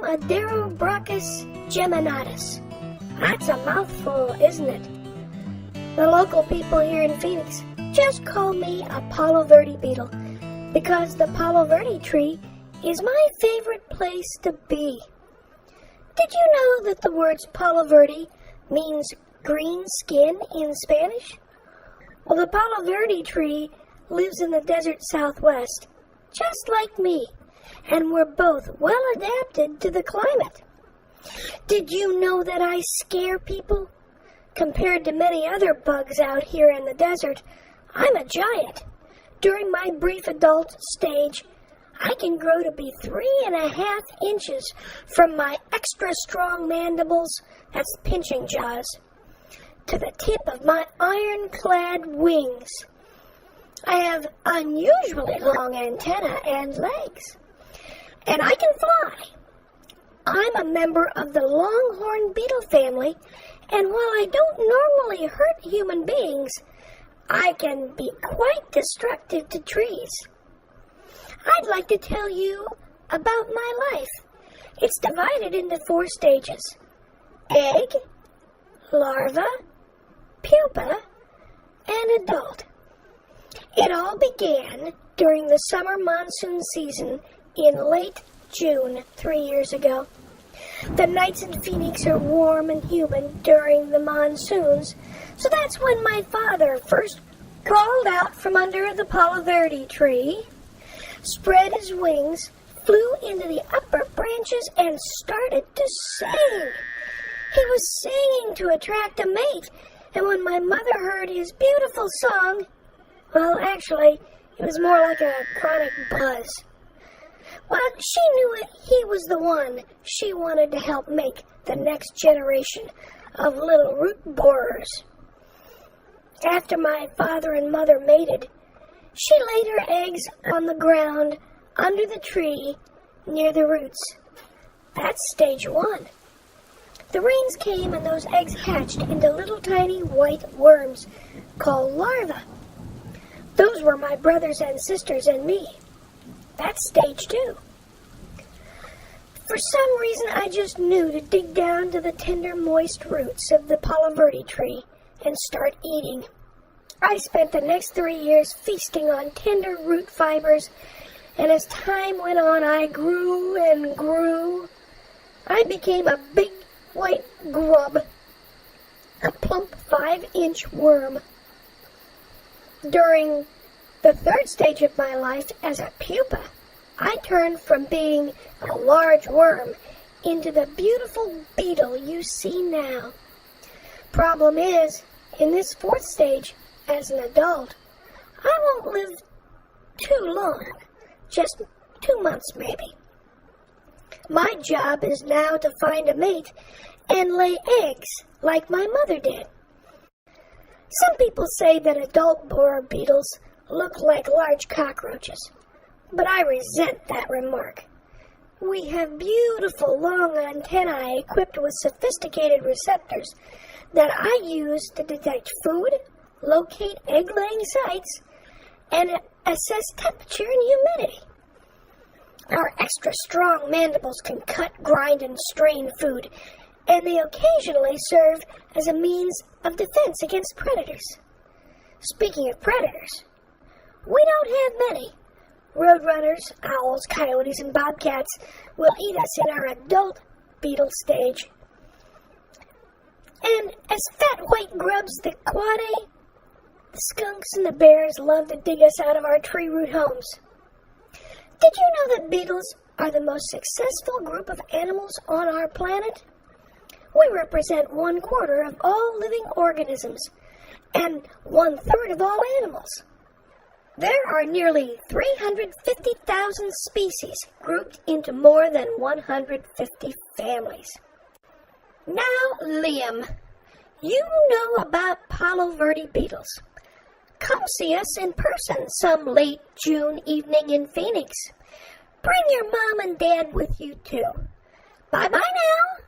Aderobrachus geminatus. That's a mouthful, isn't it? The local people here in Phoenix just call me a Palo Verde beetle because the Palo Verde tree is my favorite place to be. Did you know that the words Palo Verde means green skin in Spanish? Well, the Palo Verde tree lives in the desert Southwest, just like me, and we're both well adapted to the climate. Did you know that I scare people? Compared to many other bugs out here in the desert, I'm a giant. During my brief adult stage, I can grow to be 3.5 inches from my extra strong mandibles, that's pinching jaws, to the tip of my ironclad wings. I have unusually long antennae and legs, and I can fly. I'm a member of the longhorn beetle family, and while I don't normally hurt human beings, I can be quite destructive to trees. I'd like to tell you about my life. It's divided into 4 stages: egg, larva, pupa, and adult. It all began during the summer monsoon season in late June 3 years ago. The nights in Phoenix are warm and humid during the monsoons, so that's when my father first crawled out from under the Palo Verde tree, spread his wings, flew into the upper branches, and started to sing. He was singing to attract a mate, and when my mother heard his beautiful song, well, actually, it was more like a chronic buzz. Well, she knew he was the one she wanted to help make the next generation of little root borers. After my father and mother mated, she laid her eggs on the ground under the tree near the roots. That's stage 1. The rains came and those eggs hatched into little tiny white worms called larvae. Those were my brothers and sisters and me. That's stage 2. For some reason, I just knew to dig down to the tender, moist roots of the Palo Verde tree and start eating. I spent the next 3 years feasting on tender root fibers, and as time went on, I grew and grew. I became a big white grub, a plump 5-inch worm. During the 3rd stage of my life as a pupa, I turned from being a large worm into the beautiful beetle you see now. Problem is, in this 4th stage, as an adult, I won't live too long, just 2 months maybe. My job is now to find a mate and lay eggs like my mother did. Some people say that adult borer beetles look like large cockroaches, but I resent that remark. We have beautiful long antennae equipped with sophisticated receptors that I use to detect food, locate egg-laying sites, and assess temperature and humidity. Our extra strong mandibles can cut, grind, and strain food, and they occasionally serve as a means of defense against predators. Speaking of predators, we don't have many. Roadrunners, owls, coyotes, and bobcats will eat us in our adult beetle stage. And as fat white grubs, the quade, the skunks, and the bears love to dig us out of our tree root homes. Did you know that beetles are the most successful group of animals on our planet? We represent 1/4 of all living organisms and 1/3 of all animals. There are nearly 350,000 species grouped into more than 150 families. Now, Liam, you know about Palo Verde beetles. Come see us in person some late June evening in Phoenix. Bring your mom and dad with you, too. Bye-bye now.